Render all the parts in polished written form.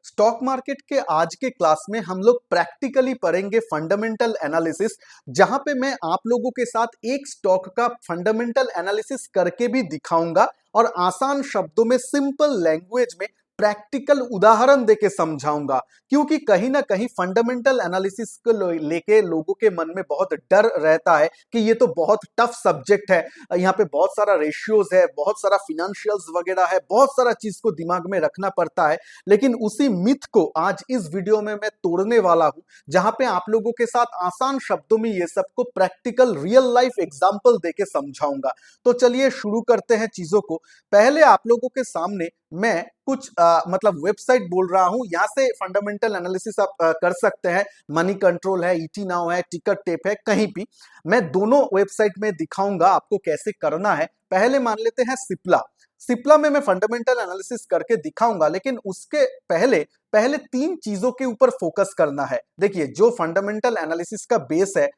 Stock market के आज के क्लास में हम लोग प्रैक्टिकली पढ़ेंगे फंडामेंटल एनालिसिस, जहां पे मैं आप लोगों के साथ एक स्टॉक का फंडामेंटल एनालिसिस करके भी दिखाऊंगा और आसान शब्दों में सिंपल लैंग्वेज में प्रैक्टिकल उदाहरण देके समझाऊंगा। क्योंकि कहीं ना कहीं फंडामेंटल एनालिसिस को लेके लोगों के मन में बहुत डर रहता है कि ये तो बहुत टफ सब्जेक्ट है, यहाँ पे बहुत सारा रेशियोज है, बहुत सारा फिनेंशियल्स वगैरह है, बहुत सारा चीज को दिमाग में रखना पड़ता है। लेकिन उसी मिथ को आज इस वीडियो में मैं तोड़ने वाला हूं, जहां पे आप लोगों के साथ आसान शब्दों में ये सबको प्रैक्टिकल रियल लाइफ एग्जांपल देके समझाऊंगा। तो चलिए शुरू करते हैं चीजों को। पहले आप लोगों के सामने मैं कुछ मतलब वेबसाइट बोल रहा हूं, यहां से फंडामेंटल एनालिसिस आप कर सकते हैं। मनी कंट्रोल है, ईटी नाउ है, टिकट टेप है, कहीं भी मैं दोनों वेबसाइट में दिखाऊंगा आपको कैसे करना है। पहले मान लेते हैं सिप्ला। सिप्ला में मैं फंडामेंटल एनालिसिस करके दिखाऊंगा, लेकिन उसके पहले पहले तीन चीजों के ऊपर फोकस करना है। देखिए, जो फंडामेंटल एनालिसिस का बेस है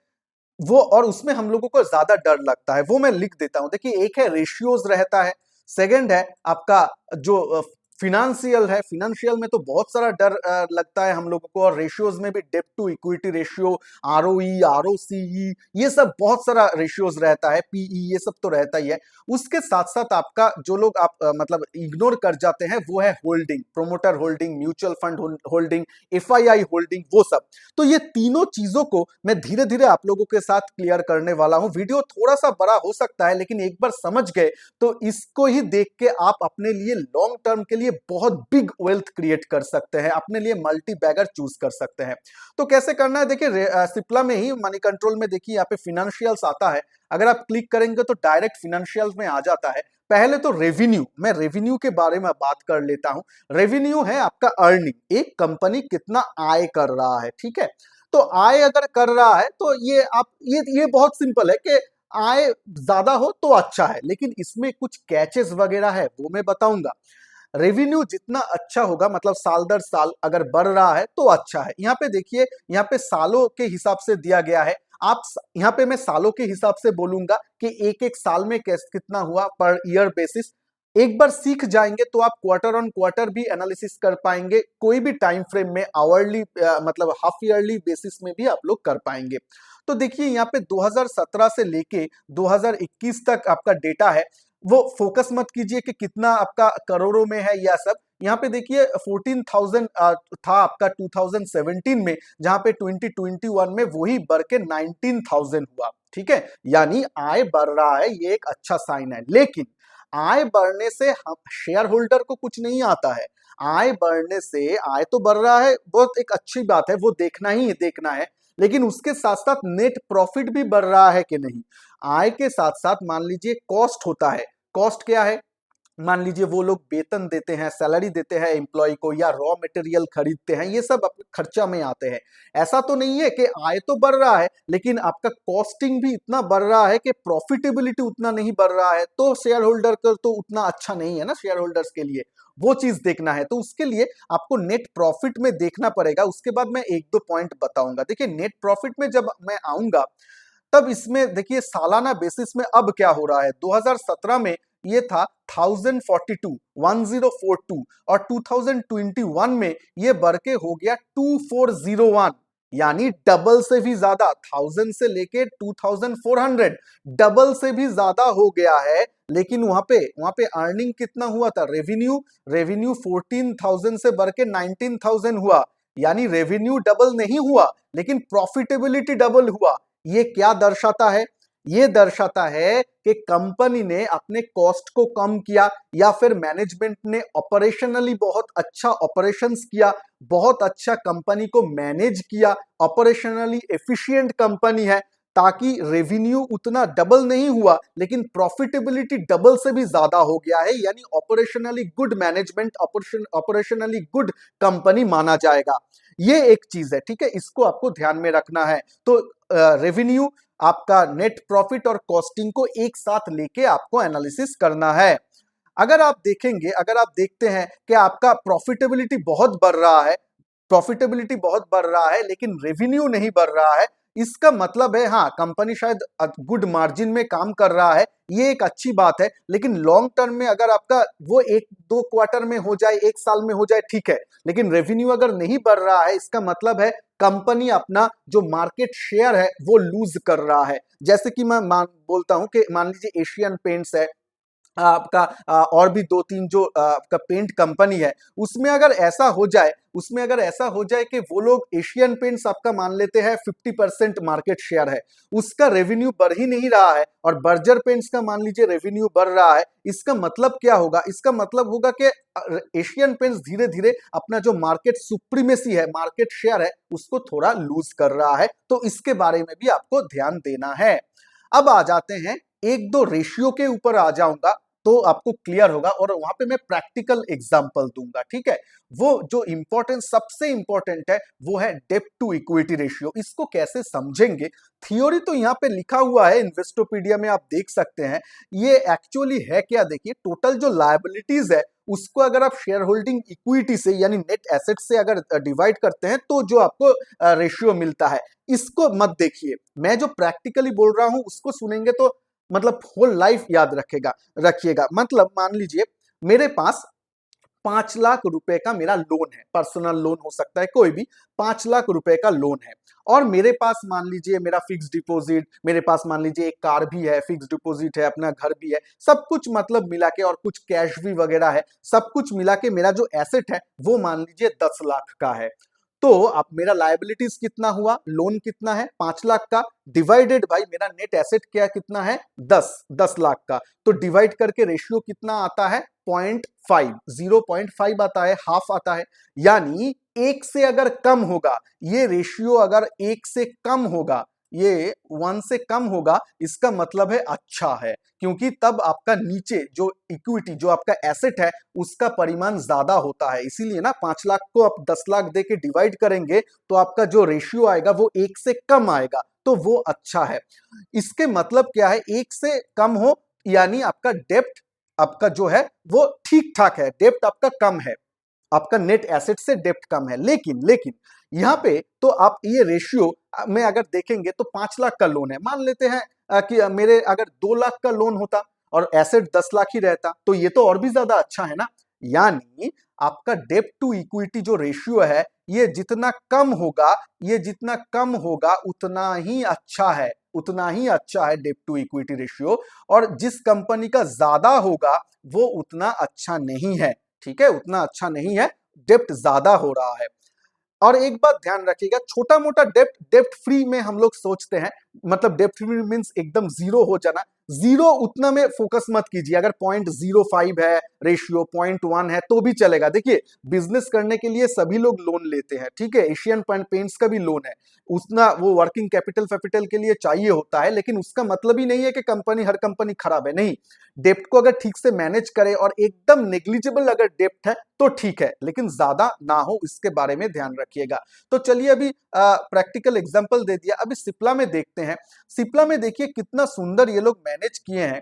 वो, और उसमें हम लोगों को ज्यादा डर लगता है, वो मैं लिख देता हूं। देखिए, एक है रेशियोज रहता है, सेकंड है आपका जो फिनेंशियल है। फिनेंशियल में तो बहुत सारा डर लगता है हम लोगों को, और रेशियोज में भी डेब्ट to equity ratio, ROE, ROCE, ये सब बहुत सारा रेशियोज रहता है, पीई, ये सब तो रहता ही है। उसके साथ साथ आपका जो लोग आप मतलब इग्नोर कर जाते हैं वो है holding, promoter holding, mutual fund holding, FII holding, वो सब। तो ये तीनों चीजों को मैं धीरे धीरे आप लोगों के साथ क्लियर करने वाला हूं। वीडियो थोड़ा सा बड़ा हो सकता है, लेकिन एक बार समझ गए तो इसको ही देख के आप अपने लिए लॉन्ग टर्म के लिए बहुत बिग वेल्थ क्रिएट कर सकते हैं, अपने लिए मल्टी बैगर चूज कर सकते हैं। तो कैसे करना है, देखिए सिप्ला में ही मनी कंट्रोल में देखिए यहाँ पे फिनेंशियल्स आता है। अगर आप क्लिक करेंगे तो डायरेक्ट फिनेंशियल्स में आ जाता है। पहले तो रेवेन्यू, मैं रेवेन्यू के बारे में बात कर लेता हूं। रेवेन्यू है आपका अर्निंग, एक कंपनी कितना आय कर रहा है, ठीक है। तो आय अगर कर रहा है तो ये आप ये बहुत सिंपल है कि आय ज्यादा हो तो अच्छा है, लेकिन इसमें कुछ कैचेस वगैरह है, वो मैं बताऊंगा। रेवेन्यू जितना अच्छा होगा, मतलब साल दर साल अगर बढ़ रहा है तो अच्छा है। यहाँ पे देखिए, यहाँ पे सालों के हिसाब से दिया गया है। आप यहाँ पे मैं सालों के हिसाब से बोलूंगा कि एक एक साल में कितना हुआ पर ईयर बेसिस। एक बार सीख जाएंगे तो आप क्वार्टर ऑन क्वार्टर भी एनालिसिस कर पाएंगे, कोई भी टाइम फ्रेम में, आवरली मतलब हाफ ईयरली बेसिस में भी आप लोग कर पाएंगे। तो देखिए, यहाँ पे 2017 से लेके 2021 तक आपका डेटा है। वो फोकस मत कीजिए कि कितना आपका करोड़ों में है या सब। यहाँ पे देखिए 14,000 था आपका 2017 में, जहां पे 2021 में वही बढ़ के 19,000 हुआ, ठीक है। यानी आय बढ़ रहा है, ये एक अच्छा साइन है। लेकिन आय बढ़ने से हम शेयर होल्डर को कुछ नहीं आता है। आय बढ़ने से, आय तो बढ़ रहा है, बहुत एक अच्छी बात है, वो देखना ही देखना है। लेकिन उसके साथ साथ नेट प्रॉफिट भी बढ़ रहा है कि नहीं। आय के साथ साथ मान लीजिए कॉस्ट होता है। कॉस्ट क्या है, मान लीजिए वो लोग वेतन देते हैं, सैलरी देते हैं एम्प्लॉय को, या रॉ मटेरियल खरीदते हैं, ये सब अपने खर्चा में आते हैं। ऐसा तो नहीं है कि आय तो बढ़ रहा है लेकिन आपका कॉस्टिंग भी इतना बढ़ रहा है कि प्रॉफिटेबिलिटी उतना नहीं बढ़ रहा है, तो शेयर होल्डर का तो उतना अच्छा नहीं है ना, शेयर होल्डर्स के लिए। वो चीज देखना है तो उसके लिए आपको नेट प्रॉफिट में देखना पड़ेगा। उसके बाद मैं एक दो पॉइंट बताऊंगा। देखिए, नेट प्रॉफिट में जब मैं आऊंगा तब इसमें देखिए सालाना बेसिस में अब क्या हो रहा है। 2017 में ये था 1042 और 2021 में ये बढ़ के हो गया 2401, यानी डबल से भी ज्यादा, 1000 से लेके 2400, डबल से भी ज्यादा हो गया है। लेकिन वहां पे अर्निंग कितना हुआ था, रेवेन्यू 14,000 से बढ़ के 19,000 हुआ। यानी रेवेन्यू डबल नहीं हुआ लेकिन प्रॉफिटेबिलिटी डबल हुआ। ये क्या दर्शाता है, ये दर्शाता है कि कंपनी ने अपने कॉस्ट को कम किया, या फिर मैनेजमेंट ने ऑपरेशनली बहुत अच्छा ऑपरेशंस किया, बहुत अच्छा कंपनी को मैनेज किया, ऑपरेशनली एफिशिएंट कंपनी है, ताकि रेवेन्यू उतना डबल नहीं हुआ लेकिन प्रॉफिटेबिलिटी डबल से भी ज्यादा हो गया है। यानी operationally good management, operationally good company माना जाएगा। ये एक चीज है, ठीक है, इसको आपको ध्यान में रखना है। तो रेवेन्यू, आपका नेट प्रॉफिट और कॉस्टिंग को एक साथ लेके आपको एनालिसिस करना है। अगर आप देखेंगे, अगर आप देखते हैं कि आपका प्रॉफिटेबिलिटी बहुत बढ़ रहा है, प्रॉफिटेबिलिटी बहुत बढ़ रहा है लेकिन रेवेन्यू नहीं बढ़ रहा है, इसका मतलब है हाँ, कंपनी शायद गुड मार्जिन में काम कर रहा है, ये एक अच्छी बात है, लेकिन लॉन्ग टर्म में अगर आपका वो 1-2 क्वार्टर में हो जाए, 1 साल में हो जाए, ठीक है, लेकिन रेवेन्यू अगर नहीं बढ़ रहा है, इसका मतलब है कंपनी अपना जो मार्केट शेयर है वो लूज कर रहा है। जैसे कि मैं बोलता हूं कि मान लीजिए एशियन पेंट्स है आपका, और भी 2-3 जो आपका पेंट कंपनी है, उसमें अगर ऐसा हो जाए कि वो लोग एशियन पेंट्स आपका मान लेते हैं 50% मार्केट शेयर है, उसका रेवेन्यू बढ़ ही नहीं रहा है, और बर्जर पेंट्स का मान लीजिए रेवेन्यू बढ़ रहा है, इसका मतलब क्या होगा? इसका मतलब होगा कि एशियन पेंट्स धीरे धीरे अपना जो मार्केट सुप्रीमेसी है, मार्केट शेयर है, उसको थोड़ा लूज कर रहा है। तो इसके बारे में भी आपको ध्यान देना है। अब आ जाते हैं, 1-2 रेशियो के ऊपर आ जाऊंगा तो आपको क्लियर होगा, और वहां पे मैं प्रैक्टिकल एग्जांपल दूंगा, ठीक है। वो जो सबसे इंपॉर्टेंट है वो है डेब्ट टू इक्विटी रेशियो। इसको कैसे समझेंगे? थियोरी तो यहाँ पे लिखा हुआ है, इन्वेस्टोपीडिया में आप देख सकते हैं। ये एक्चुअली है क्या, देखिए, टोटल जो लायबिलिटीज है उसको अगर आप शेयर होल्डिंग इक्विटी से यानी नेट एसेट से अगर डिवाइड करते हैं तो जो आपको रेशियो मिलता है, इसको मत देखिए। मैं जो प्रैक्टिकली बोल रहा हूं उसको सुनेंगे तो मतलब होल लाइफ याद रखिएगा। मतलब मान लीजिए मेरे पास 5 लाख रुपए का मेरा लोन है, पर्सनल लोन हो सकता है, कोई भी 5 लाख रुपए का लोन है, और मेरे पास मान लीजिए मेरा फिक्स डिपॉजिट, मेरे पास मान लीजिए एक कार भी है, फिक्स डिपॉजिट है, अपना घर भी है, सब कुछ मतलब मिला के, और कुछ कैश भी वगैरह है, सब कुछ मिला के मेरा जो एसेट है वो मान लीजिए 10 लाख का है। तो अब मेरा लायबिलिटीज कितना हुआ, लोन कितना है 5 लाख का, डिवाइडेड बाई मेरा नेट एसेट क्या कितना है 10 लाख का, तो डिवाइड करके रेशियो कितना आता है 0.5, 0.5 आता है, हाफ आता है। यानी 1 से अगर कम होगा, ये रेशियो अगर 1 से कम होगा, ये 1 से कम होगा, इसका मतलब है अच्छा है, क्योंकि तब आपका नीचे जो इक्विटी, जो आपका एसेट है, उसका परिमाण ज्यादा होता है। इसीलिए ना 5 लाख को आप 10 लाख दे के डिवाइड करेंगे तो आपका जो रेशियो आएगा वो 1 से कम आएगा, तो वो अच्छा है। इसके मतलब क्या है, 1 से कम हो यानी आपका डेप्ट, आपका जो है वो ठीक ठाक है, डेप्ट आपका कम है, आपका नेट एसेट से डेप्ट कम है। लेकिन लेकिन यहाँ पे तो आप ये रेशियो में अगर देखेंगे तो 5 लाख का लोन है, मान लेते हैं कि मेरे अगर 2 लाख का लोन होता और एसेट 10 लाख ही रहता, तो ये तो और भी ज्यादा अच्छा है ना। यानी आपका डेप्ट टू इक्विटी जो रेशियो है, ये जितना कम होगा, ये जितना कम होगा उतना ही अच्छा है, उतना ही अच्छा है डेप्ट टू इक्विटी रेशियो। और जिस कंपनी का ज्यादा होगा वो उतना अच्छा नहीं है, ठीक है, उतना अच्छा नहीं है, डेप्ट ज्यादा हो रहा है। और एक बात ध्यान रखिएगा, छोटा मोटा डेप्ट फ्री में हम लोग सोचते हैं, मतलब डेप्ट फ्री मींस एकदम जीरो हो जाना, जीरो उतना में फोकस मत कीजिए। अगर 0.05 है रेशियो, 0.1 है तो भी चलेगा। देखिए, बिजनेस करने के लिए सभी लोग लोन लेते हैं, ठीक है, एशियन पेंट्स का भी लोन है, उतना वो वर्किंग कैपिटल के लिए चाहिए होता है, लेकिन उसका मतलब ही नहीं है कि हर कंपनी खराब है, नहीं। डेप्ट को अगर ठीक से मैनेज करे और एकदम नेग्लिजिबल अगर डेप्ट है तो ठीक है, लेकिन ज्यादा ना हो, इसके बारे में ध्यान रखिएगा। तो चलिए, अभी प्रैक्टिकल एग्जांपल दे दिया, अभी सिप्ला में देखते हैं। सिप्ला में देखिए कितना सुंदर ये लोग मैनेज किए हैं।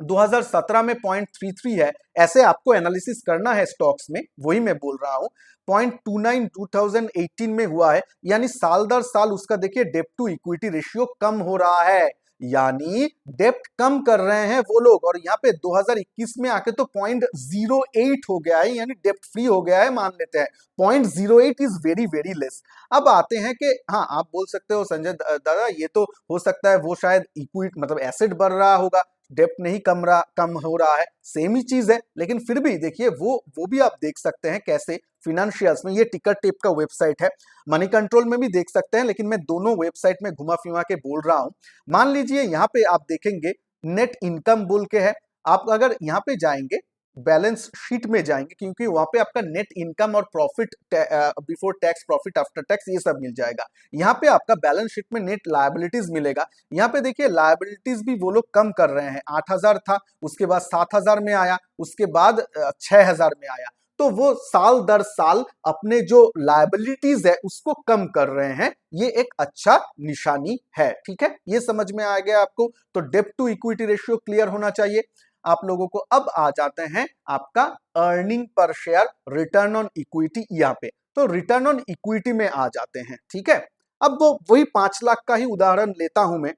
2017 में 0.33 है, ऐसे आपको एनालिसिस करना है स्टॉक्स में, वही मैं बोल रहा हूं। 0.29 2018 में हुआ है, यानी साल दर साल उसका देखिए डेप्ट टू इक्विटी रेशियो कम हो रहा है, यानी डेप्ट कम कर रहे हैं वो लोग। और यहाँ पे 2021 में आके तो 0.08 हो गया है, यानी डेप्ट फ्री हो गया है, मान लेते हैं 0.08 इज वेरी वेरी लेस। अब आते हैं कि हाँ, आप बोल सकते हो संजय दादा, ये तो हो सकता है वो शायद इक्विटी मतलब एसेट बढ़ रहा होगा, डेप्ट नहीं कम हो रहा है, सेम ही चीज है। लेकिन फिर भी देखिए, वो भी आप देख सकते हैं कैसे, फिनेंशियल्स में, ये टिकर टेप का वेबसाइट है, मनी कंट्रोल में भी देख सकते हैं, लेकिन मैं दोनों वेबसाइट में घुमा फिमा के बोल रहा हूं। मान लीजिए यहाँ पे आप देखेंगे नेट इनकम बोल के है, आप अगर यहाँ पे जाएंगे, बैलेंस शीट में जाएंगे, क्योंकि वहां पे आपका नेट इनकम और profit before tax, profit after tax, ये सब मिल जाएगा। यहाँ पे आपका बैलेंस शीट में नेट लायबिलिटीज मिलेगा। यहाँ पे देखिए लायबिलिटीज भी वो लोग कम कर रहे हैं, 8,000 था, उसके बाद 7,000 में आया, उसके बाद 6,000 में आया। तो वो साल दर साल अपने जो लायबिलिटीज है उसको कम कर रहे हैं, ये एक अच्छा निशानी है, ठीक है, ये समझ में आ गया आपको। तो डेब्ट टू इक्विटी रेशियो क्लियर होना चाहिए आप लोगों को। अब आ जाते हैं आपका earning per share, return on equity. यहाँ पे तो रिटर्न ऑन इक्विटी में आ जाते हैं, ठीक है। अब वो वही 5 लाख का ही उदाहरण लेता हूं मैं।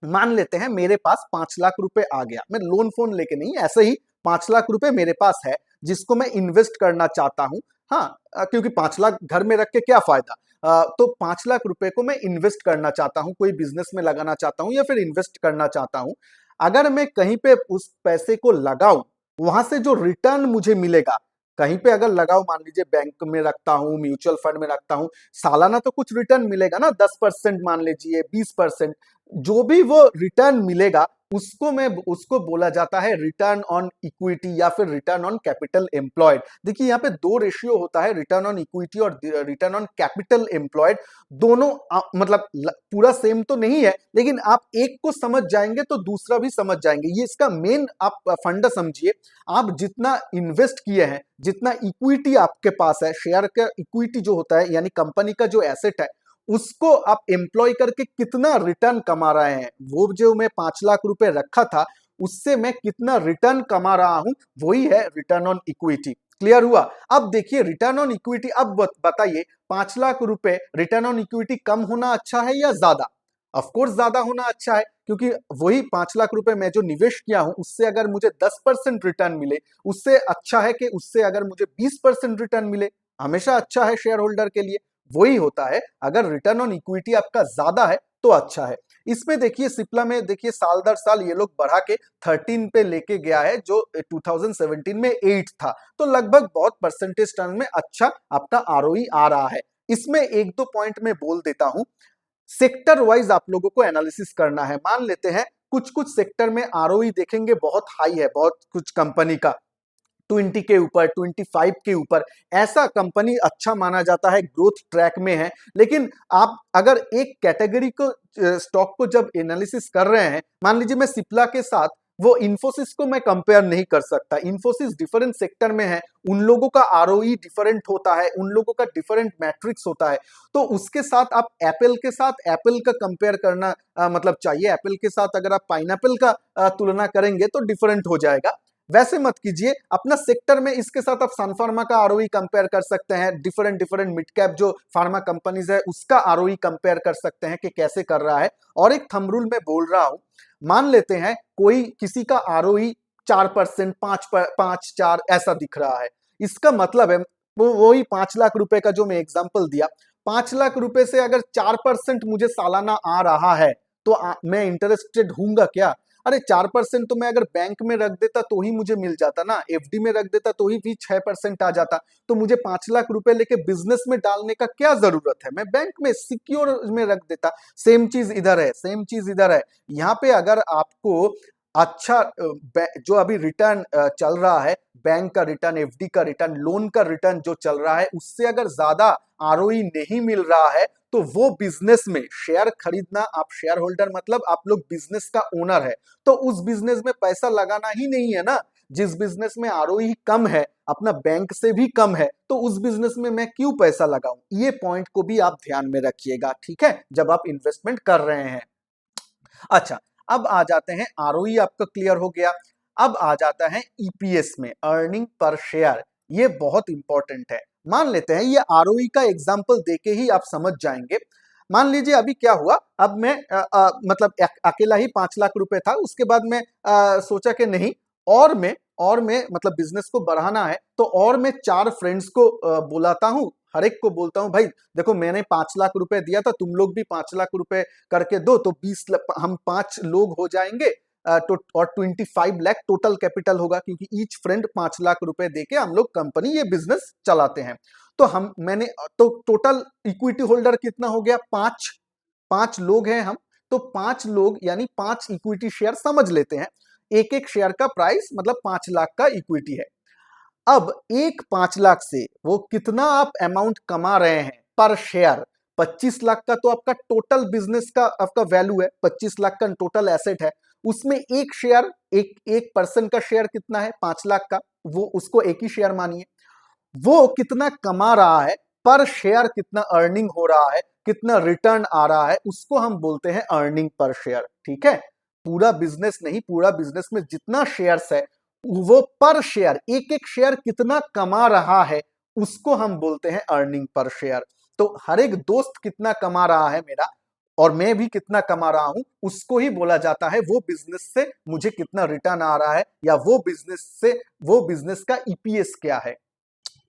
मान लेते हैं मेरे पास 5 लाख रुपए आ गया, मैं लोन फोन लेके नहीं, ऐसे ही 5 लाख रुपए मेरे पास है जिसको मैं इन्वेस्ट करना चाहता हूं। हाँ, क्योंकि 5 लाख घर में रख के क्या फायदा। तो 5 लाख रुपए को मैं इन्वेस्ट करना चाहता हूं, कोई बिजनेस में लगाना चाहता हूं या फिर इन्वेस्ट करना चाहता हूं। अगर मैं कहीं पे उस पैसे को लगाऊं, वहां से जो रिटर्न मुझे मिलेगा, कहीं पे अगर लगाओ, मान लीजिए बैंक में रखता हूं, म्यूचुअल फंड में रखता हूं, सालाना तो कुछ रिटर्न मिलेगा ना, 10% मान लीजिए, 20%, जो भी वो रिटर्न मिलेगा उसको बोला जाता है रिटर्न ऑन इक्विटी या फिर रिटर्न ऑन कैपिटल एम्प्लॉयड। देखिए यहाँ पे दो रेशियो होता है, रिटर्न ऑन इक्विटी और रिटर्न ऑन कैपिटल एम्प्लॉयड। दोनों मतलब पूरा सेम तो नहीं है, लेकिन आप एक को समझ जाएंगे तो दूसरा भी समझ जाएंगे। ये इसका मेन आप फंडा समझिए। आप जितना इन्वेस्ट किए हैं, जितना इक्विटी आपके पास है, शेयर का इक्विटी जो होता है यानी कंपनी का जो एसेट है, उसको आप एम्प्लॉय करके कितना रिटर्न कमा रहे हैं, वो जो मैं 5 लाख रुपए रखा था उससे मैं कितना रिटर्न कमा रहा हूं, वही है रिटर्न ऑन इक्विटी। क्लियर हुआ। अब देखिए रिटर्न ऑन इक्विटी, अब बताइए 5 लाख रुपए रिटर्न ऑन इक्विटी कम होना अच्छा है या ज्यादा। ऑफ कोर्स ज्यादा होना अच्छा है, क्योंकि वही 5 लाख रुपए मैं जो निवेश किया हूं उससे अगर मुझे 10% रिटर्न मिले, उससे अच्छा है कि उससे अगर मुझे 20% रिटर्न मिले, हमेशा अच्छा है शेयर होल्डर के लिए। वही होता है, अगर रिटर्न ऑन इक्विटी आपका ज्यादा है तो अच्छा है। इसमें देखिए सिप्ला में देखिए साल दर साल ये लोग बढ़ा के 13 पे लेके गया है, जो 2017 में 8 था, तो लगभग बहुत परसेंटेज टर्म में अच्छा आपका आरओई आ रहा है। इसमें एक दो पॉइंट में बोल देता हूं, सेक्टर वाइज आप लोगों को एनालिसिस करना है। मान लेते हैं कुछ कुछ सेक्टर में आरओई देखेंगे बहुत हाई है, बहुत कुछ कंपनी का 20 के ऊपर, 25 के ऊपर, ऐसा कंपनी अच्छा माना जाता है, ग्रोथ ट्रैक में है। लेकिन आप अगर एक कैटेगरी को स्टॉक को जब एनालिसिस कर रहे हैं, मान लीजिए मैं सिप्ला के साथ वो इन्फोसिस को मैं कंपेयर नहीं कर सकता, इन्फोसिस डिफरेंट सेक्टर में है, उन लोगों का आरओई डिफरेंट होता है, उन लोगों का डिफरेंट मैट्रिक्स होता है। तो उसके साथ आप एप्पल के साथ एप्पल का कंपेयर करना मतलब चाहिए, एप्पल के साथ अगर आप पाइनएप्पल का तुलना करेंगे तो डिफरेंट हो जाएगा। वैसे मत कीजिए, अपना सेक्टर में इसके साथ आप सन फार्मा का आरओई कंपेयर कर सकते हैं, डिफरेंट डिफरेंट मिड कैप जो फार्मा कंपनीज है उसका आरओई कंपेयर कर सकते हैं कि कैसे कर रहा है। और एक थंब रूल में बोल रहा हूं, मान लेते हैं कोई किसी का आरओई 4%, 5, 4 ऐसा दिख रहा है, इसका मतलब है वो वही 5 लाख रुपए का जो मैं एग्जाम्पल दिया, 5 लाख रुपए से अगर 4% मुझे सालाना आ रहा है तो मैं इंटरेस्टेड हूंगा क्या। अरे 4% तो मैं अगर बैंक में रख देता तो ही मुझे मिल जाता ना, एफडी में रख देता तो ही भी 6% आ जाता। तो मुझे 5 लाख रुपए लेके बिजनेस में डालने का क्या जरूरत है, मैं बैंक में सिक्योर में रख देता। सेम चीज इधर है, सेम चीज इधर है। यहाँ पे अगर आपको अच्छा जो अभी रिटर्न चल रहा है, बैंक का रिटर्न, एफडी का रिटर्न, लोन का रिटर्न जो चल रहा है, उससे अगर ज्यादा आरओई नहीं मिल रहा है तो वो बिजनेस में शेयर खरीदना, आप शेयर होल्डर मतलब आप लोग बिजनेस का ओनर है, तो उस बिजनेस में पैसा लगाना ही नहीं है ना। जिस बिजनेस में आरओई कम है, अपना बैंक से भी कम है, तो उस बिजनेस में मैं क्यों पैसा लगाऊं। ये पॉइंट को भी आप ध्यान में रखिएगा, ठीक है, जब आप इन्वेस्टमेंट कर रहे हैं। अच्छा, अब आ जाते हैं, आरओई आपका क्लियर हो गया। अब आ जाता है ईपीएस में, अर्निंग पर शेयर। ये बहुत इंपॉर्टेंट है। मान लेते हैं, ये आरओई का एग्जांपल देके ही आप समझ जाएंगे। मान लीजिए अभी क्या हुआ, अब मैं मतलब अकेला ही 5 लाख रुपए था, उसके बाद मैं सोचा कि नहीं, और मैं मतलब बिजनेस को बढ़ाना है, तो और मैं 4 फ्रेंड्स को बुलाता हूं, हर एक को बोलता हूं, भाई देखो मैंने 5 लाख रुपए दिया था, तुम लोग भी 5 लाख रुपए करके दो, तो 20 हम 5 लोग हो जाएंगे, और 25 लाख टोटल कैपिटल होगा, क्योंकि ईच फ्रेंड 5 लाख रुपए देके हम लोग कंपनी ये बिजनेस चलाते हैं। तो तो टोटल इक्विटी होल्डर कितना हो गया, 5। 5 लोग हैं हम, तो 5 लोग यानी 5 इक्विटी शेयर समझ लेते हैं। एक एक शेयर का प्राइस मतलब 5 लाख का इक्विटी है। अब एक 5 लाख से वो कितना आप अमाउंट कमा रहे हैं पर शेयर, 25 लाख का तो आपका टोटल बिजनेस का आपका वैल्यू है, 25 लाख का टोटल एसेट है। उसमें एक शेयर, एक पर्सन का शेयर कितना है, 5 लाख का, वो उसको एक ही शेयर मानिए। वो कितना कमा रहा है पर शेयर, कितना अर्निंग हो रहा है, कितना रिटर्न आ रहा है, उसको हम बोलते हैं अर्निंग पर शेयर, ठीक है। पूरा बिजनेस नहीं, पूरा बिजनेस में जितना शेयर्स है वो पर शेयर, एक एक शेयर कितना कमा रहा है, उसको हम बोलते हैं अर्निंग पर शेयर। तो हर एक दोस्त कितना कमा रहा है मेरा और मैं भी कितना कमा रहा हूं, उसको ही बोला जाता है वो बिजनेस से मुझे कितना रिटर्न आ रहा है, या वो बिजनेस का ईपीएस क्या है।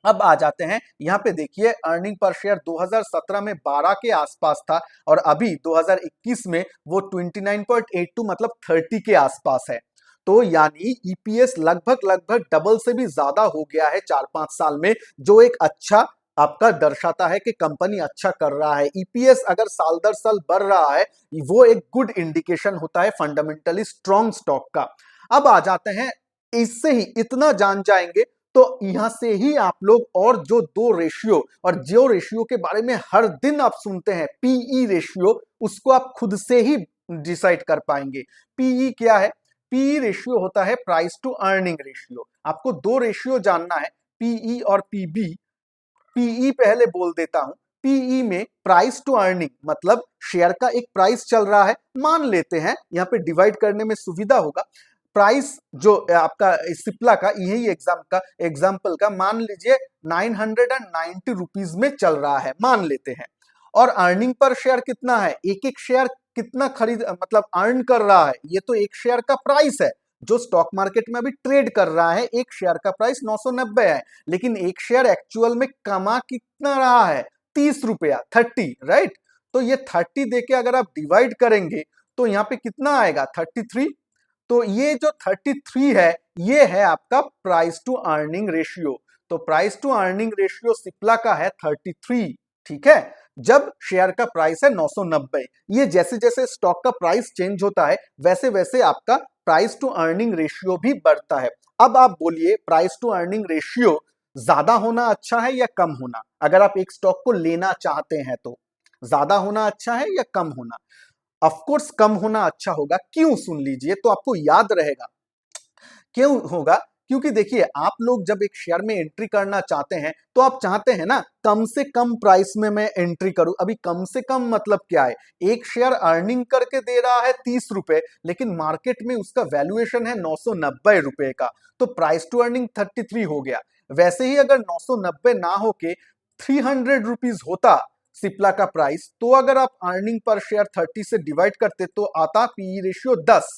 अब आ जाते हैं यहाँ पे, देखिए अर्निंग पर शेयर 2017 में 12 के आसपास था और अभी 2021 में वो 29.82 मतलब 30 के आसपास है। तो यानी ईपीएस लगभग लगभग डबल से भी ज्यादा हो गया है 4-5 साल में, जो एक अच्छा आपका दर्शाता है कि कंपनी अच्छा कर रहा है। ईपीएस अगर साल दर साल बढ़ रहा है, वो एक गुड इंडिकेशन होता है फंडामेंटली स्ट्रॉन्ग स्टॉक का। अब आ जाते हैं, इससे ही इतना जान जाएंगे तो यहां से ही आप लोग और जो दो रेशियो और जो रेशियो के बारे में हर दिन आप सुनते हैं, पीई रेशियो, उसको आप खुद से ही डिसाइड कर पाएंगे। पीई क्या है? पीई रेशियो होता है प्राइस टू अर्निंग रेशियो। आपको दो रेशियो जानना है, पीई और पीबी। पीई पहले बोल देता हूं। पीई में प्राइस टू अर्निंग मतलब शेयर का एक प्राइस चल रहा है, मान लेते हैं, यहां पे डिवाइड करने में सुविधा होगा। प्राइस जो आपका सिप्ला का, यही एग्जाम्पल का मान लीजिए 990 रुपीज में चल रहा है, मान लेते हैं। और अर्निंग पर शेयर कितना है, एक एक शेयर कितना खरीद मतलब अर्न कर रहा है, ये तो एक शेयर का प्राइस है जो स्टॉक मार्केट में अभी ट्रेड कर रहा है। एक शेयर का प्राइस 990 है, लेकिन एक शेयर एक्चुअल में कमा कितना रहा है, 30 रुपया, 30, राइट। तो ये 30 देके अगर आप डिवाइड करेंगे तो यहाँ पे कितना आएगा, 33। तो ये जो 33 है, ये है आपका प्राइस टू अर्निंग रेशियो। तो price to earning ratio Cipla का है 33, ठीक है, जब शेयर का प्राइस है 990। ये जैसे जैसे स्टॉक का प्राइस चेंज होता है, वैसे वैसे आपका प्राइस टू अर्निंग रेशियो भी बढ़ता है। अब आप बोलिए, प्राइस टू अर्निंग रेशियो ज्यादा होना अच्छा है या कम होना? अगर आप एक स्टॉक को लेना चाहते हैं तो ज्यादा होना अच्छा है या कम होना? ऑफ कोर्स कम होना अच्छा होगा। क्यों? सुन लीजिए तो आपको याद रहेगा। क्यों होगा? क्योंकि देखिए, आप लोग जब एक शेयर में एंट्री करना चाहते हैं तो आप चाहते हैं ना कम से कम प्राइस में मैं एंट्री करूं। अभी कम से कम मतलब क्या है, एक शेयर अर्निंग करके दे रहा है 30 रुपए, लेकिन मार्केट में उसका वैल्यूएशन है 990 रुपए का, तो प्राइस टू अर्निंग 33 हो गया। वैसे ही अगर 990 ना होके 300 रुपीज होता सिप्ला का प्राइस, तो अगर आप अर्निंग पर शेयर 30 से डिवाइड करते तो आता पीई रेशियो 10,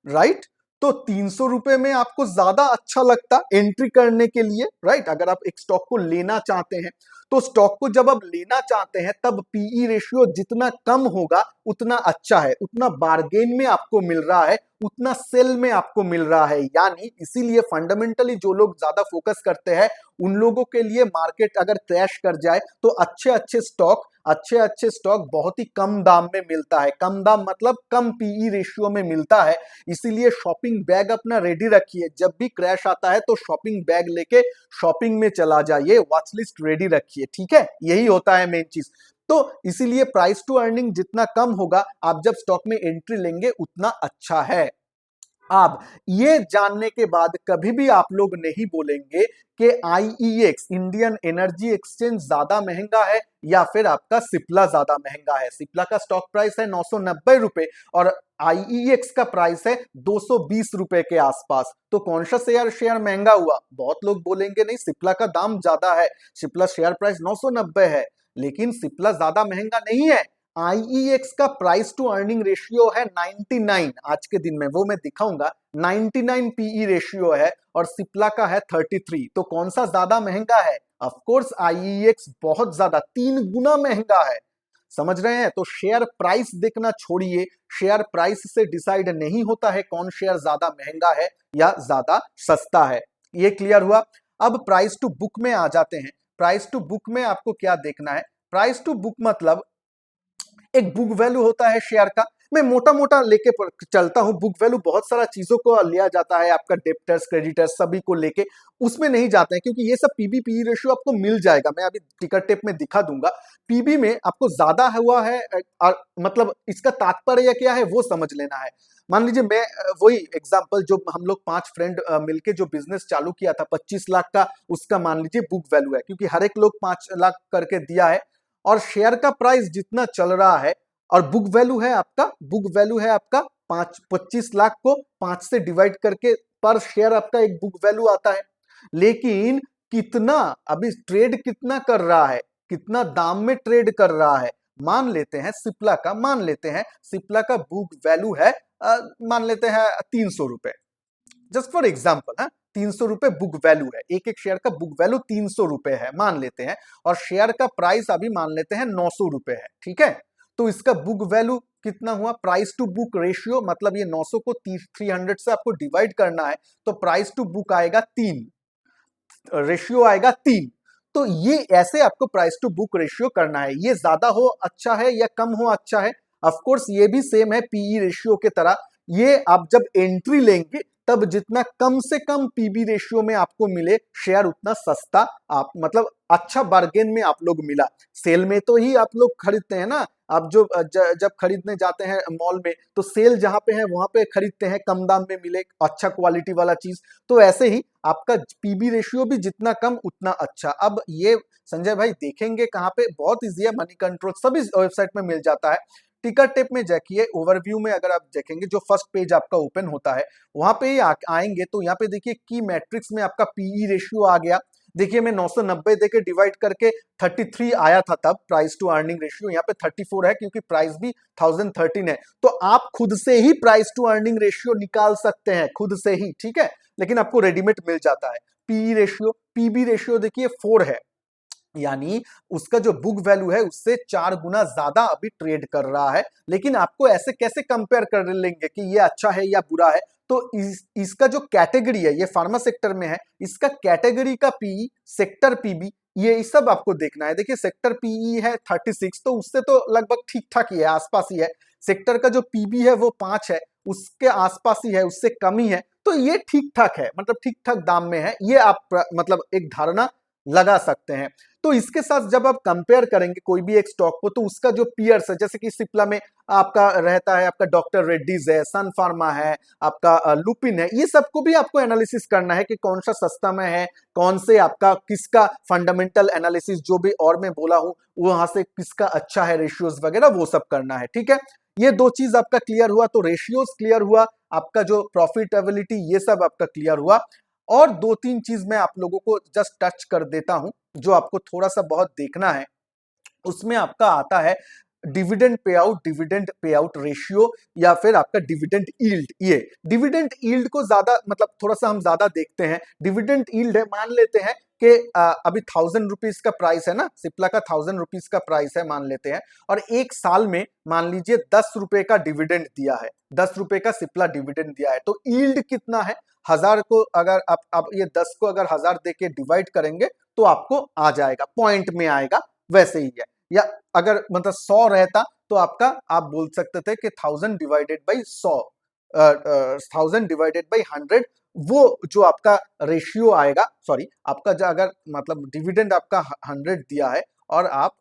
राइट। तो 300 रुपए में आपको ज्यादा अच्छा लगता एंट्री करने के लिए, राइट। अगर आप एक स्टॉक को लेना चाहते हैं, तो स्टॉक को जब आप लेना चाहते हैं तब पीई रेशियो जितना कम होगा उतना अच्छा है, उतना बार्गेन में आपको मिल रहा है, उतना सेल में आपको मिल रहा है। यानी इसीलिए फंडामेंटली जो लोग ज्यादा फोकस करते हैं, उन लोगों के लिए मार्केट अगर क्रैश कर जाए तो अच्छे अच्छे स्टॉक बहुत ही कम दाम में मिलता है। कम दाम मतलब कम पीई रेशियो में मिलता है। इसीलिए शॉपिंग बैग अपना रेडी रखिए, जब भी क्रैश आता है तो शॉपिंग बैग लेके शॉपिंग में चला जाइए, वॉच लिस्ट रेडी रखिए, ठीक है। यही होता है मेन चीज। तो इसीलिए प्राइस टू अर्निंग जितना कम होगा, आप जब स्टॉक में एंट्री लेंगे उतना अच्छा है। आप ये जानने के बाद कभी भी आप लोग नहीं बोलेंगे कि आईईएक्स इंडियन एनर्जी एक्सचेंज ज्यादा महंगा है या फिर आपका सिप्ला ज्यादा महंगा है। सिप्ला का स्टॉक प्राइस है 990 रुपए और आईईएक्स का प्राइस है 220 रुपए के आसपास। तो कौन सा शेयर महंगा हुआ? बहुत लोग बोलेंगे नहीं, सिप्ला का दाम ज्यादा है, सिप्ला शेयर प्राइस 990 है, लेकिन सिप्ला ज्यादा महंगा नहीं है। आईईएक्स का प्राइस टू अर्निंग रेशियो है 99 आज के दिन में, वो मैं दिखाऊंगा। 99 पीई रेशियो है और सिप्ला का है 33। तो कौन सा ज्यादा महंगा है? ऑफ कोर्स आईईएक्स बहुत ज्यादा, 3 गुना महंगा है। समझ रहे हैं? तो शेयर प्राइस देखना छोड़िए, शेयर प्राइस से डिसाइड नहीं होता है कौन शेयर ज्यादा महंगा है या ज्यादा सस्ता है। ये क्लियर हुआ। अब प्राइस टू बुक में आ जाते हैं। प्राइस टू बुक में आपको क्या देखना है? प्राइस टू बुक मतलब एक बुक वैल्यू होता है शेयर का। मैं मोटा मोटा लेके चलता हूं। बुक वैल्यू बहुत सारा चीजों को लिया जाता है, आपका डेप्टर्स क्रेडिटर्स सभी को लेके, उसमें नहीं जाते हैं क्योंकि ये सब पीबी पीई रेशियो आपको मिल जाएगा, मैं अभी टिकट टेप में दिखा दूंगा। पीबी में आपको ज्यादा हुआ है मतलब इसका तात्पर्य क्या है वो समझ लेना है। मान लीजिए मैं वही एग्जांपल, जो हम लोग 5 फ्रेंड मिलके जो बिजनेस चालू किया था 25 लाख का, उसका मान लीजिए बुक वैल्यू है, क्योंकि हर एक लोग 5 लाख करके दिया है और शेयर का प्राइस जितना चल रहा है और बुक वैल्यू है आपका 25 लाख को 5 से डिवाइड करके पर शेयर आपका एक बुक वैल्यू आता है। लेकिन कितना अभी ट्रेड कितना कर रहा है, कितना दाम में ट्रेड कर रहा है। मान लेते हैं सिप्ला का बुक वैल्यू है मान लेते हैं 300 रुपए, जस्ट फॉर एग्जाम्पल है, 300 रुपए बुक वैल्यू है, एक एक शेयर का बुक वैल्यू 300 रुपए है मान लेते हैं, और शेयर का प्राइस अभी मान लेते हैं 900 रुपए है, ठीक है। तो इसका बुक वैल्यू कितना हुआ, प्राइस टू बुक रेशियो, मतलब ये 900 को 300 से आपको डिवाइड करना है, तो प्राइस टू बुक आएगा 3, रेशियो आएगा 3। तो ये ऐसे आपको प्राइस टू बुक रेशियो करना है, ये ज्यादा हो अच्छा है या कम हो अच्छा है। ऑफ कोर्स ये भी सेम है पीई रेशियो के तरह, ये आप जब एंट्री लेंगे तब जितना कम से कम पीबी रेशियो में आपको मिले शेयर उतना सस्ता, आप मतलब अच्छा बार्गेन में आप लोग मिला। सेल में तो ही आप लोग खरीदते हैं ना, आप जो जब खरीदने जाते हैं मॉल में तो सेल जहां पे है वहां पे खरीदते हैं, कम दाम में मिले अच्छा क्वालिटी वाला चीज। तो ऐसे ही आपका पीबी रेशियो भी जितना कम उतना अच्छा। अब ये संजय भाई देखेंगे कहाँ पे, बहुत इजी है, मनी कंट्रोल सभी वेबसाइट में मिल जाता है। टिकर टेप में देखिए, ओवरव्यू में अगर आप देखेंगे जो फर्स्ट पेज आपका ओपन होता है वहां पे ही आएंगे तो यहाँ पे देखिए की मैट्रिक्स में आपका पीई रेशियो आ गया। देखिए मैं 990 देके डिवाइड करके 33 आया था तब प्राइस टू अर्निंग रेशियो, यहाँ पे 34 है क्योंकि प्राइस भी 1013 है। तो आप खुद से ही प्राइस टू अर्निंग रेशियो निकाल सकते हैं खुद से ही, ठीक है, लेकिन आपको रेडीमेड मिल जाता है। पीई रेशियो, पीबी रेशियो देखिए 4 है, यानी उसका जो बुक वैल्यू है उससे 4 गुना ज्यादा अभी ट्रेड कर रहा है। लेकिन आपको ऐसे कैसे कंपेयर कर लेंगे कि ये अच्छा है या बुरा है, तो इसका जो कैटेगरी है, ये फार्मा सेक्टर में है, इसका कैटेगरी का पीई, सेक्टर पीबी, ये सब आपको देखना है। देखिए सेक्टर पीई है 36, तो उससे तो लगभग ठीक ठाक ही है, आसपास ही है। सेक्टर का जो पीबी है वो 5 है, उसके आसपास ही है, उससे कम ही है। तो ये ठीक ठाक है, मतलब ठीक ठाक दाम में है, ये आप मतलब एक धारणा लगा सकते हैं। तो इसके साथ जब आप कंपेयर करेंगे कोई भी एक स्टॉक को, तो उसका जो पीयर्स है, जैसे कि सिप्ला में आपका रहता है, आपका डॉक्टर रेड्डीज है, सन फार्मा है, आपका लुपिन है, ये सबको भी आपको एनालिसिस करना है कि कौन सा सस्ता में है, कौन से आपका किसका फंडामेंटल एनालिसिस जो भी और मैं बोला हूं वहां से किसका अच्छा है, रेशियोज वगैरह वो सब करना है, ठीक है। ये दो चीज आपका क्लियर हुआ, तो रेशियोज क्लियर हुआ, आपका जो प्रॉफिटेबिलिटी ये सब आपका क्लियर हुआ। और 2-3 चीज मैं आप लोगों को जस्ट टच कर देता हूं जो आपको थोड़ा सा बहुत देखना है। उसमें आपका आता है डिविडेंड पे आउट रेशियो, या फिर आपका डिविडेंड यील्ड। ये डिविडेंड यील्ड को ज्यादा मतलब थोड़ा सा हम ज्यादा देखते हैं। डिविडेंड यील्ड है, मान लेते हैं कि अभी 1000 रुपीज का प्राइस है ना, सिप्ला का 1000 रुपीज का प्राइस है मान लेते हैं, और एक साल में मान लीजिए 10 रुपए का डिविडेंड दिया है, 10 रुपए का सिप्ला डिविडेंड दिया है, तो यील्ड कितना है, 1000 को अगर आप ये 10 को अगर 1000 देके डिवाइड करेंगे तो आपको आ जाएगा, पॉइंट में आएगा, वैसे ही है। या अगर मतलब 100 रहता तो आपका आप बोल सकते थे कि 1000 डिवाइडेड बाई 100, 1000 डिवाइडेड बाई 100, वो जो आपका रेशियो आएगा, सॉरी आपका जो अगर मतलब डिविडेंड आपका 100 दिया है और आप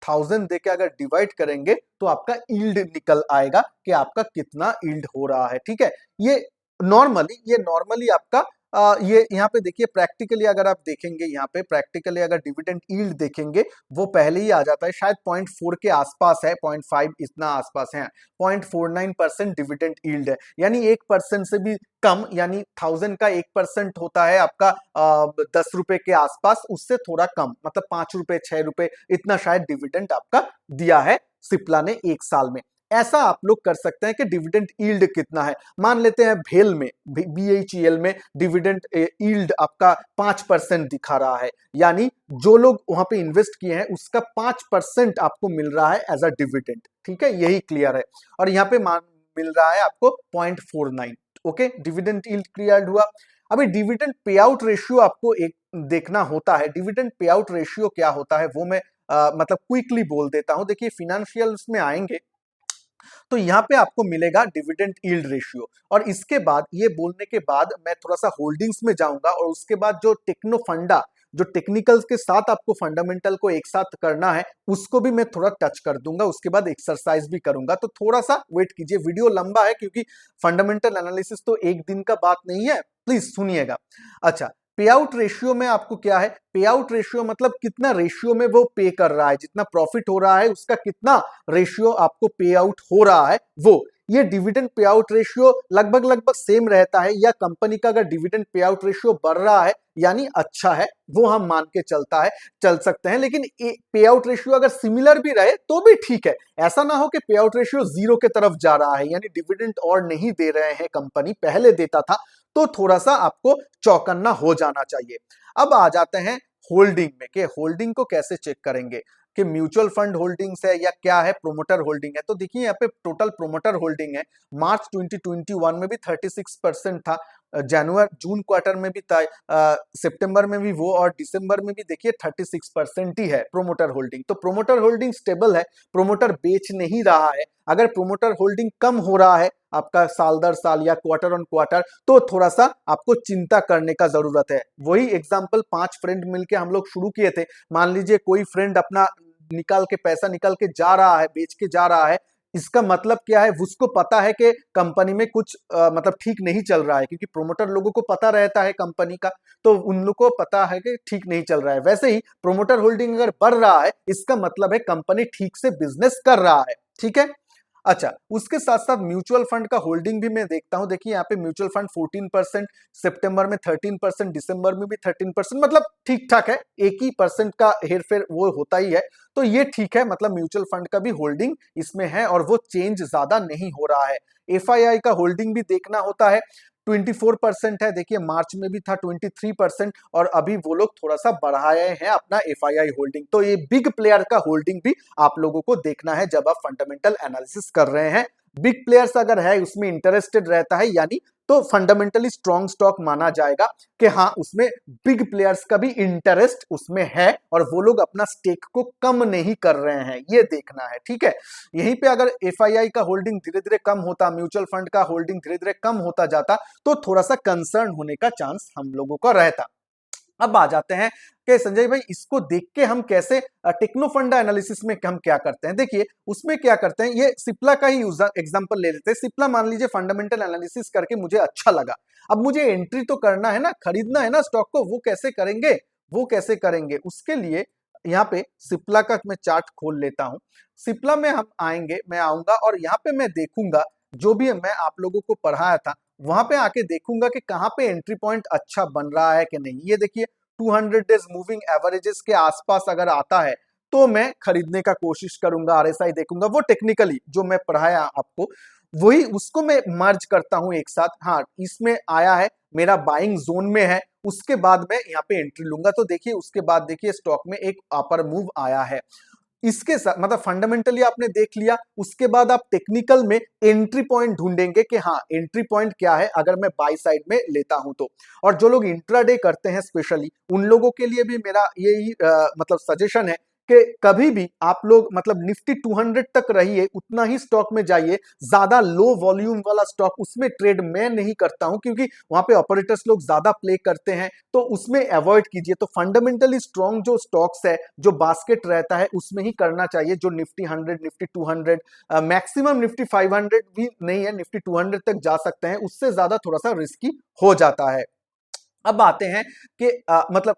1000 देके अगर डिवाइड करेंगे तो आपका यील्ड निकल आएगा कि आपका कितना यील्ड हो रहा है, ठीक है। ये नॉर्मली आपका ये यहाँ पे देखिए प्रैक्टिकली अगर आप देखेंगे, यहाँ पे प्रैक्टिकली अगर डिविडेंड यील्ड देखेंगे वो पहले ही आ जाता है, शायद 0.4 के आसपास है, 0.5 इतना आसपास है, 0.49% डिविडेंड यील्ड है, यानी 1% से भी कम, यानी 1000 का 1% होता है आपका 10 रुपए के आसपास, उससे थोड़ा कम, मतलब 5 रुपए 6 रुपए इतना शायद डिविडेंड आपका दिया है सिप्ला ने एक साल में। ऐसा आप लोग कर सकते हैं कि डिविडेंड यील्ड कितना है। मान लेते हैं भेल में, BHEL में डिविडेंड यील्ड आपका 5% दिखा रहा है, यानी जो लोग वहां पे इन्वेस्ट किए हैं उसका 5% आपको मिल रहा है एज अ डिविडेंड, ठीक है, यही क्लियर है। और यहाँ पे मिल रहा है आपको 0.49, ओके, डिविडेंड यील्ड क्लियर हुआ। अभी डिविडेंड पे आउट रेशियो आपको एक देखना होता है। डिविडेंड पे आउट रेशियो क्या होता है वो मैं मतलब क्विकली बोल देता हूं। देखिए फिनेंशियल्स में आएंगे तो यहाँ पे आपको मिलेगा डिविडेंड यील्ड रेशियो, और इसके बाद ये बोलने के बाद मैं थोड़ा सा होल्डिंग्स में जाऊंगा, और उसके बाद जो टेक्नो फंडा, जो टेक्निकल्स के साथ आपको फंडामेंटल को एक साथ करना है उसको भी मैं थोड़ा टच कर दूंगा, उसके बाद एक्सरसाइज भी करूंगा। तो थोड़ा सा वेट कीजिए, वीडियो लंबा है क्योंकि फंडामेंटल एनालिसिस तो एक दिन का बात नहीं है, प्लीज सुनिएगा। अच्छा, पे आउट रेशियो में आपको क्या है, पे आउट रेशियो मतलब कितना रेशियो में वो पे कर रहा है, जितना प्रॉफिट हो रहा है उसका कितना रेशियो आपको पे आउट हो रहा है वो। ये डिविडेंड पे आउट रेशियो लगभग लगभग सेम रहता है, या कंपनी का अगर डिविडेंड पे आउट रेशियो बढ़ रहा है यानी अच्छा है, वो हम मान के चल सकते हैं। लेकिन पे आउट रेशियो अगर सिमिलर भी रहे तो भी ठीक है। ऐसा ना हो कि पे आउट रेशियो जीरो के तरफ जा रहा है, यानी डिविडेंड और नहीं दे रहे हैं, कंपनी पहले देता था, तो थोड़ा सा आपको चौकन्ना हो जाना चाहिए। अब आ जाते हैं होल्डिंग में, कि होल्डिंग को कैसे चेक करेंगे, कि म्यूचुअल फंड होल्डिंग्स है या क्या है, प्रोमोटर होल्डिंग है। तो देखिए यहाँ पे टोटल प्रोमोटर होल्डिंग है, मार्च 2021 में भी 36% था, जनवरी जून क्वार्टर में भी था, सितंबर में भी वो, और दिसंबर में भी देखिए 36% ही है प्रोमोटर होल्डिंग। तो प्रोमोटर होल्डिंग स्टेबल है, प्रोमोटर बेच नहीं रहा है। अगर प्रोमोटर होल्डिंग कम हो रहा है आपका साल दर साल या क्वार्टर ऑन क्वार्टर, तो थोड़ा सा आपको चिंता करने का जरूरत है। वही एग्जांपल 5 फ्रेंड मिलके हम लोग शुरू किए थे। मान लीजिए कोई फ्रेंड अपना पैसा निकाल के जा रहा है, बेच के जा रहा है, इसका मतलब क्या है, उसको पता है कि कंपनी में कुछ मतलब ठीक नहीं चल रहा है, क्योंकि प्रोमोटर लोगों को पता रहता है कंपनी का, तो उन लोगों को पता है कि ठीक नहीं चल रहा है। वैसे ही प्रोमोटर होल्डिंग अगर बढ़ रहा है, इसका मतलब है कंपनी ठीक से बिजनेस कर रहा है। ठीक है। अच्छा, उसके साथ साथ म्यूचुअल फंड का होल्डिंग भी मैं देखता हूं। देखिए यहाँ पे म्यूचुअल फंड 14%, सितंबर में 13%, दिसंबर में भी 13%, मतलब ठीक ठाक है, एक ही परसेंट का हेरफेर वो होता ही है। तो ये ठीक है, मतलब म्यूचुअल फंड का भी होल्डिंग इसमें है और वो चेंज ज्यादा नहीं हो रहा है। एफआईआई का होल्डिंग भी देखना होता है, 24% है। देखिए मार्च में भी था 23%, और अभी वो लोग थोड़ा सा बढ़ाए हैं अपना एफआईआई होल्डिंग। तो ये बिग प्लेयर का होल्डिंग भी आप लोगों को देखना है जब आप फंडामेंटल एनालिसिस कर रहे हैं। बिग प्लेयर्स अगर है उसमें इंटरेस्टेड रहता है, यानी तो फंडामेंटली स्ट्रॉन्ग स्टॉक माना जाएगा, कि हाँ उसमें बिग प्लेयर्स का भी इंटरेस्ट उसमें है और वो लोग अपना स्टेक को कम नहीं कर रहे हैं, ये देखना है। ठीक है। यहीं पे अगर एफआईआई का होल्डिंग धीरे धीरे कम होता, म्यूचुअल फंड का होल्डिंग धीरे धीरे कम होता जाता, तो थोड़ा सा कंसर्न होने का चांस हम लोगों का रहता। अब आ जाते हैं कि संजय भाई इसको देख के हम कैसे टेक्नो फंडा एनालिसिस में हम क्या करते हैं। देखिए उसमें क्या करते हैं, ये सिप्ला का ही एग्जांपल ले लेते हैं। सिप्ला मान लीजिए फंडामेंटल एनालिसिस करके मुझे अच्छा लगा, अब मुझे एंट्री तो करना है ना, खरीदना है ना स्टॉक को, वो कैसे करेंगे, उसके लिए यहाँ पे सिप्ला का मैं चार्ट खोल लेता हूं। सिप्ला में हम आएंगे, मैं आऊंगा और यहाँ पे मैं देखूंगा जो भी मैं आप लोगों को पढ़ाया था, वहां पे आके देखूंगा कि कहाँ पे एंट्री पॉइंट अच्छा बन रहा है कि नहीं। ये देखिए 200 डेज मूविंग एवरेजेस के आसपास अगर आता है तो मैं खरीदने का कोशिश करूंगा, आरएसआई देखूंगा। वो टेक्निकली जो मैं पढ़ाया आपको, वही उसको मैं मर्ज करता हूं एक साथ। हाँ इसमें आया है, मेरा बाइंग जोन में है, उसके बाद मैं यहाँ पे एंट्री लूंगा। तो देखिए उसके बाद देखिए स्टॉक में एक अपर मूव आया है। इसके साथ मतलब फंडामेंटली आपने देख लिया, उसके बाद आप टेक्निकल में एंट्री पॉइंट ढूंढेंगे कि हाँ एंट्री पॉइंट क्या है अगर मैं बाई साइड में लेता हूं तो। और जो लोग इंट्राडे करते हैं स्पेशली उन लोगों के लिए भी मेरा यही मतलब सजेशन है कि कभी भी आप लोग मतलब निफ्टी 200 तक रहिए, उतना ही स्टॉक में जाइए। ज्यादा लो वॉल्यूम वाला स्टॉक उसमें ट्रेड मैं नहीं करता हूं, क्योंकि वहां पे ऑपरेटर्स लोग ज्यादा प्ले करते हैं, तो उसमें अवॉइड कीजिए। तो फंडामेंटली स्ट्रॉन्ग जो स्टॉक्स है, जो बास्केट रहता है, उसमें ही करना चाहिए, जो निफ्टी 100, निफ्टी 200, मैक्सिमम निफ्टी 500 भी नहीं है, निफ्टी 200 तक जा सकते हैं, उससे ज्यादा थोड़ा सा रिस्की हो जाता है। अब आते हैं कि मतलब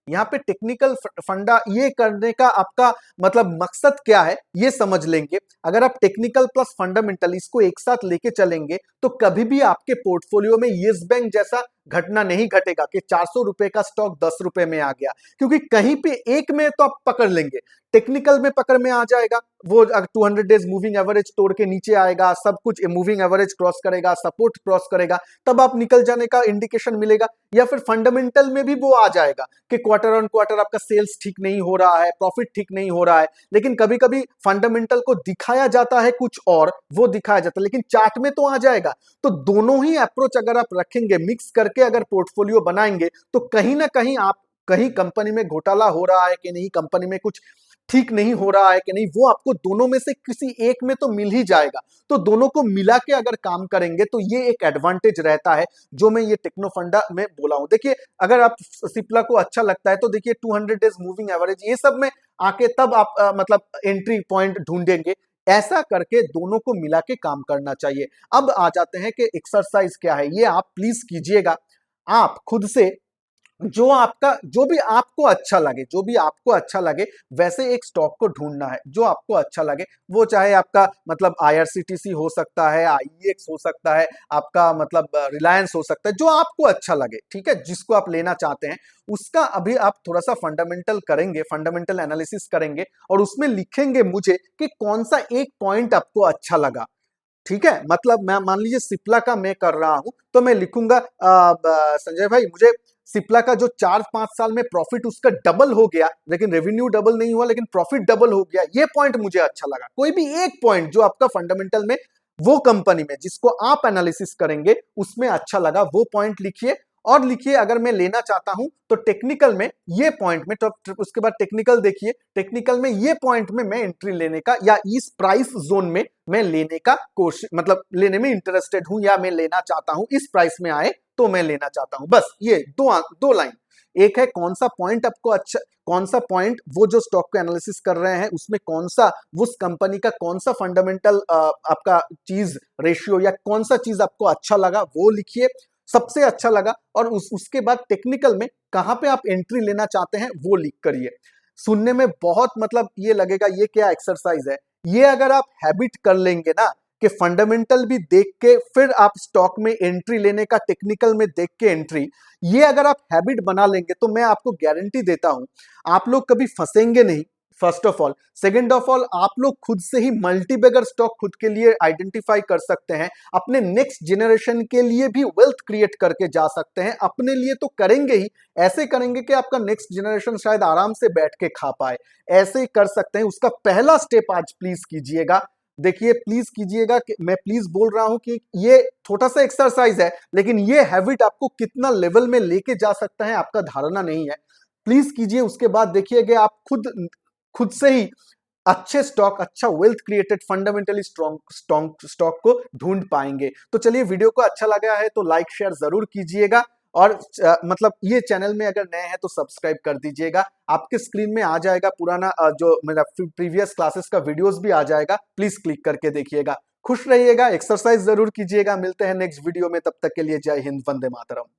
यहाँ पे टेक्निकल फंडा ये करने का आपका मतलब मकसद क्या है, ये समझ लेंगे। अगर आप टेक्निकल प्लस फंडामेंटल इसको एक साथ लेके चलेंगे तो कभी भी आपके पोर्टफोलियो में येस बैंक जैसा घटना नहीं घटेगा कि 400 रुपए का स्टॉक 10 रुपए में आ गया, क्योंकि कहीं पे एक में तो आप पकड़ लेंगे, टेक्निकल में पकड़ में आ जाएगा, वो 200 डेज मूविंग एवरेज तोड़ के नीचे आएगा, सब कुछ मूविंग एवरेज क्रॉस करेगा, सपोर्ट क्रॉस करेगा, तब आप निकल जाने का इंडिकेशन मिलेगा। या फिर फंडामेंटल में भी वो आ जाएगा कि क्वार्टर ऑन क्वार्टर आपका सेल्स ठीक नहीं हो रहा है, प्रॉफिट ठीक नहीं हो रहा है, लेकिन कभी कभी फंडामेंटल को दिखाया जाता है कुछ और वो दिखाया जाता है, लेकिन चार्ट में तो आ जाएगा। तो दोनों ही अप्रोच अगर आप रखेंगे, मिक्स करके अगर पोर्टफोलियो बनाएंगे, तो कहीं ना कहीं आप कहीं कंपनी में घोटाला हो रहा है कि नहीं, कंपनी में कुछ ठीक नहीं हो रहा है कि नहीं, वो आपको दोनों में से किसी एक में तो मिल ही जाएगा। तो दोनों को मिला के अगर काम करेंगे तो ये एक एडवांटेज रहता है, जो मैं ये टेक्नो फंडा में बोला हूं। देखिए अगर आप सिप्ला को अच्छा लगता है तो देखिए 200 डेज मूविंग एवरेज ये सब में आके तब आप मतलब एंट्री पॉइंट ढूंढेंगे। ऐसा करके दोनों को मिला के काम करना चाहिए। अब आ जाते हैं कि एक्सरसाइज क्या है, ये आप प्लीज कीजिएगा। आप खुद से जो भी आपको अच्छा लगे, जो भी आपको अच्छा लगे वैसे एक स्टॉक को ढूंढना है जो आपको अच्छा लगे। वो चाहे आपका मतलब आईआरसीटीसी हो सकता है, आईईएक्स हो सकता है, आपका मतलब रिलायंस हो सकता है, जो आपको अच्छा लगे, ठीक है, जिसको आप लेना चाहते हैं उसका अभी आप थोड़ा सा फंडामेंटल करेंगे, फंडामेंटल एनालिसिस करेंगे और उसमें लिखेंगे मुझे कि कौन सा एक पॉइंट आपको अच्छा लगा। ठीक है, मतलब मैं मान लीजिए सिप्ला का मैं कर रहा हूं तो मैं लिखूंगा संजय भाई मुझे सिप्ला का जो 4-5 साल में प्रॉफिट उसका डबल हो गया, लेकिन रेवेन्यू डबल नहीं हुआ लेकिन प्रॉफिट डबल हो गया, ये पॉइंट मुझे अच्छा लगा। कोई भी एक पॉइंट जो आपका फंडामेंटल में वो कंपनी में जिसको आप एनालिसिस करेंगे उसमें अच्छा लगा वो पॉइंट लिखिए। और लिखिए अगर मैं लेना चाहता हूं तो टेक्निकल में ये पॉइंट में, तो उसके बाद टेक्निकल देखिए, टेक्निकल में ये पॉइंट में मैं एंट्री लेने का या इस प्राइस जोन में मैं लेने का कोशिश मतलब लेने में इंटरेस्टेड हूं या मैं लेना चाहता हूं, इस प्राइस में आए तो मैं लेना चाहता हूं। बस ये दो लाइन। एक है कौन सा पॉइंट आपको अच्छा, कौन सा पॉइंट वो जो स्टॉक को एनालिसिस कर रहे हैं उसमें कौन सा उस कंपनी का कौन सा फंडामेंटल आपका चीज रेशियो या कौन सा चीज आपको अच्छा लगा वो लिखिए, सबसे अच्छा लगा। और उसके बाद टेक्निकल में कहां पे आप एंट्री लेना चाहते हैं वो लिख करिए। सुनने में बहुत मतलब ये लगेगा ये क्या एक्सरसाइज है, ये अगर आप हैबिट कर लेंगे ना कि फंडामेंटल भी देख के फिर आप स्टॉक में एंट्री लेने का, टेक्निकल में देख के एंट्री, ये अगर आप हैबिट बना लेंगे तो मैं आपको गारंटी देता हूं आप लोग कभी फंसेंगे नहीं, first of all. Second of all आप लोग खुद से ही मल्टीबैगर स्टॉक खुद के लिए आइडेंटिफाई कर सकते हैं, अपने नेक्स्ट जनरेशन के लिए भी वेल्थ क्रिएट करके जा सकते हैं। अपने लिए तो करेंगे ही, ऐसे करेंगे कि आपका नेक्स्ट जनरेशन शायद आराम से बैठ के खा पाए, ऐसे ही कर सकते हैं। उसका पहला स्टेप आज प्लीज कीजिएगा, देखिए प्लीज कीजिएगा कि मैं प्लीज बोल रहा हूं कि ये छोटा सा एक्सरसाइज है लेकिन ये हैबिट आपको कितना लेवल में लेके जा सकता है आपका धारणा नहीं है। प्लीज कीजिए, उसके बाद देखिएगा आप खुद खुद से ही अच्छे स्टॉक, अच्छा wealth created fundamentally strong stock को ढूंढ पाएंगे। तो चलिए वीडियो को अच्छा लगा है तो लाइक शेयर जरूर कीजिएगा और मतलब ये चैनल में अगर नए हैं तो सब्सक्राइब कर दीजिएगा। आपके स्क्रीन में आ जाएगा पुराना जो मेरा प्रीवियस क्लासेस का वीडियोस भी आ जाएगा, प्लीज क्लिक करके देखिएगा। खुश रहिएगा, एक्सरसाइज जरूर कीजिएगा। मिलते हैं नेक्स्ट वीडियो में, तब तक के लिए जय हिंद, वंदे मातरम।